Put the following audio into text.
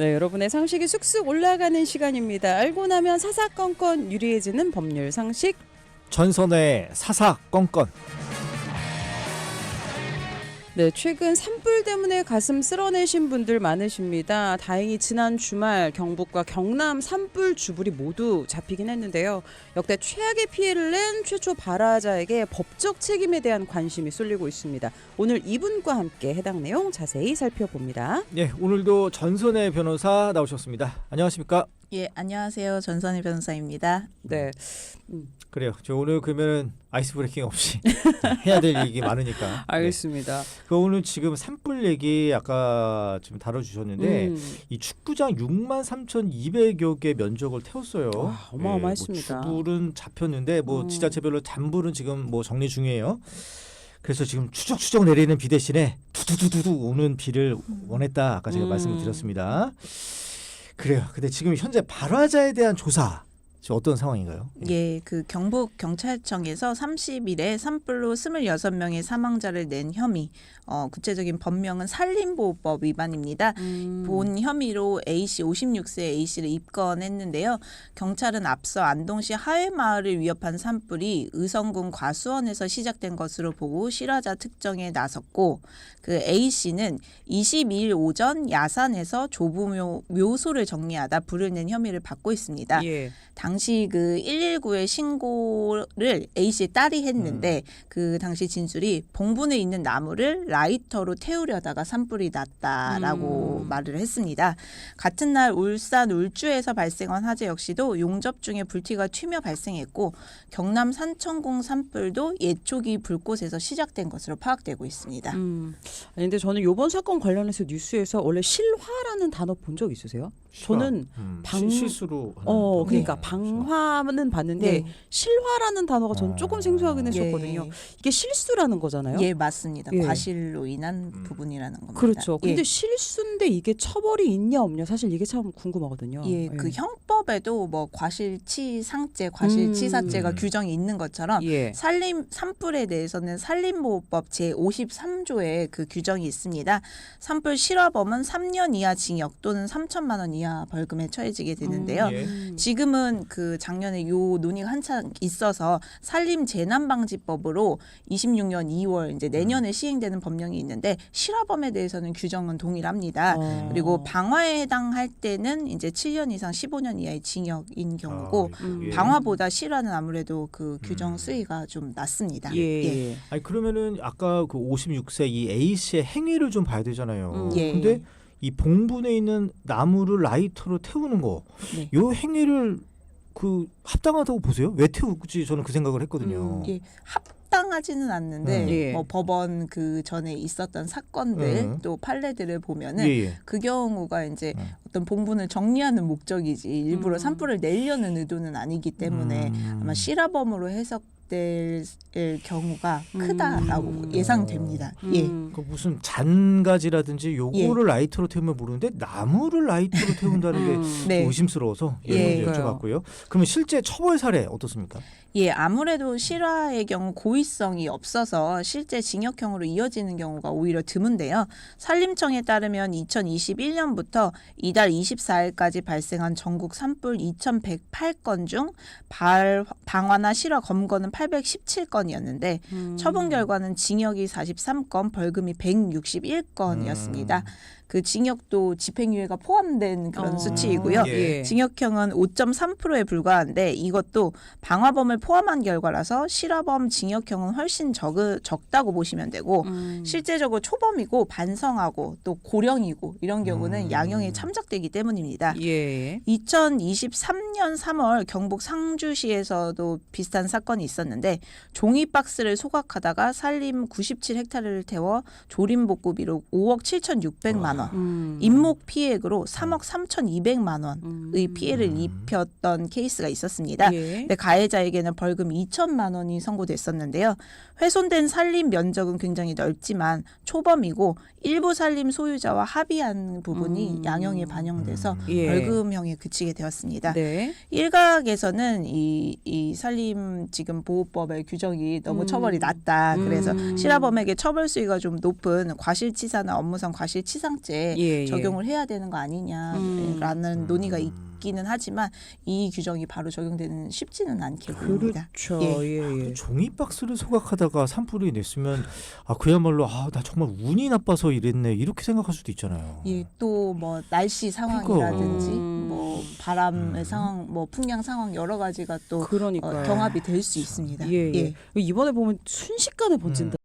네, 여러분의 상식이 쑥쑥 올라가는 시간입니다. 알고 나면 사사건건 유리해지는 법률 상식. 전선의 사사건건. 네, 최근 산불 때문에 가슴 쓸어내신 분들 많으십니다. 다행히 지난 주말 경북과 경남 산불 주불이 모두 잡히긴 했는데요. 역대 최악의 피해를 낸 최초 발화자에게 법적 책임에 대한 관심이 쏠리고 있습니다. 오늘 이분과 함께 해당 내용 자세히 살펴봅니다. 네, 오늘도 전선의 변호사 나오셨습니다. 안녕하십니까? 예, 안녕하세요. 전선희 변호사입니다. 네. 그래요. 저 오늘 그러면 아이스 브레이킹 없이 해야 될 얘기 많으니까. 알겠습니다. 네. 그 오늘 지금 산불 얘기 아까 좀 다뤄주셨는데 이 축구장 63,200여 개 면적을 태웠어요. 와, 어마어마했습니다. 뭐 주불은 잡혔는데 뭐 지자체별로 잔불은 지금 뭐 정리 중이에요. 그래서 지금 추적추적 내리는 비 대신에 두두두두 오는 비를 원했다. 아까 제가 말씀을 드렸습니다. 그래요. 근데 지금 현재 발화자에 대한 조사 지금 어떤 상황인가요? 예, 그 경북 경찰청에서 30일에 산불로 26명의 사망자를 낸 혐의, 구체적인 법명은 산림보호법 위반입니다. 본 혐의로 A씨 56세 A씨를 입건했는데요. 경찰은 앞서 안동시 하회마을을 위협한 산불이 의성군 과수원에서 시작된 것으로 보고 실화자 특정에 나섰고, 그 A씨는 22일 오전 야산에서 조부 묘소를 정리하다 불을 낸 혐의를 받고 있습니다. 예. 당시 그 119의 신고를 A씨의 딸이 했는데 그 당시 진술이 봉분에 있는 나무를 라이터로 태우려다가 산불이 났다라고 말을 했습니다. 같은 날 울산 울주에서 발생한 화재 역시도 용접 중에 불티가 튀며 발생했고 경남 산천공 산불도 예초기 불꽃에서 시작된 것으로 파악되고 있습니다. 아니 근데 저는 이번 사건 관련해서 뉴스에서 원래 실화라는 단어 본 적 있으세요? 저는 실수로 그러니까 네. 방화는 봤는데 네. 실화라는 단어가 전 조금 생소하긴 했었거든요. 예. 이게 실수라는 거잖아요. 예, 맞습니다. 예. 과실로 인한 부분이라는 겁니다. 그렇죠. 근데 예. 실수인데 이게 처벌이 있냐 없냐 사실 이게 참 궁금하거든요. 예, 그 형법에도 뭐 과실치상죄, 과실치사죄가 규정이 있는 것처럼 예. 산불에 대해서는 산림보호법 제53조에 그 규정이 있습니다. 산불 실화범은 3년 이하 징역 또는 3천만 원 이하 벌금에 처해지게 되는데요. 예. 지금은 그 작년에 요 논의가 한창 있어서 산림재난방지법으로 26년 2월 이제 내년에 시행되는 법령이 있는데 실화범에 대해서는 규정은 동일합니다. 그리고 방화에 해당할 때는 이제 7년 이상 15년 이하의 징역인 경우고 예. 방화보다 실화는 아무래도 그 규정 수위가 좀 낮습니다. 예. 아니 그러면은 아까 그 56세 이 A 씨의 행위를 좀 봐야 되잖아요. 예. 근데 이 봉분에 있는 나무를 라이터로 태우는 거, 네. 요 행위를 그 합당하다고 보세요? 왜 태우지? 저는 그 생각을 했거든요. 예, 합당하지는 않는데 예. 뭐 법원 그 전에 있었던 사건들 또 판례들을 보면은 예. 그 경우가 이제 어떤 봉분을 정리하는 목적이지 일부러 산불을 내려는 의도는 아니기 때문에 아마 실화범으로 해석될 경우가 크다라고 예상됩니다. 예. 그 무슨 잔가지라든지 요거를 라이터로 태우면 모르는데 나무를 라이터로 태운다는 게 네. 의심스러워서 예. 먼저 여쭤봤고요. 그러면 실제 처벌 사례 어떻습니까? 예, 아무래도 실화의 경우 고의성이 없어서 실제 징역형으로 이어지는 경우가 오히려 드문데요. 산림청에 따르면 2021년부터 이달 24일까지 발생한 전국 산불 2,108건 중 방화나 실화 검거는 817건이었는데 처분 결과는 징역이 43건, 벌금이 161건이었습니다. 그 징역도 집행유예가 포함된 그런 수치이고요. 예. 징역형은 5.3%에 불과한데 이것도 방화범을 포함한 결과라서 실화범 징역형은 훨씬 적다고 보시면 되고 실제적으로 초범이고 반성하고 또 고령이고 이런 경우는 양형에 참작되기 때문입니다. 예. 2023년 3월 경북 상주시에서도 비슷한 사건이 있었는데 종이박스를 소각하다가 산림 97헥타르를 태워 조림복구비로 5억 7,600만 원, 인목 피해액으로 3억 3,200만 원의 피해를 입혔던 케이스가 있었습니다. 예. 근데 가해자에게는 벌금 2천만 원이 선고됐었는데요. 훼손된 산림 면적은 굉장히 넓지만 초범이고 일부 산림 소유자와 합의한 부분이 양형에 반영돼서 예. 벌금형에 그치게 되었습니다. 네. 일각에서는 이 산림 지금 보호법의 규정이 너무 처벌이 낮다. 그래서 실화범에게 처벌 수위가 좀 높은 과실치사나 업무상 과실치상죄 형법제 예, 예. 적용을 해야 되는 거 아니냐라는 논의가 있기는 하지만 이 규정이 바로 적용되는 쉽지는 않게 보입니다. 그렇죠. 예. 예, 예. 종이 박스를 소각하다가 산불이 냈으면 그야말로 나 정말 운이 나빠서 이랬네 이렇게 생각할 수도 있잖아요. 예, 또 뭐 날씨 상황이라든지 그러니까. 뭐 바람의 상황, 뭐 풍량 상황 여러 가지가 또 그러니까요. 경합이 될 수 있습니다. 예, 예. 이번에 보면 순식간에 번진다.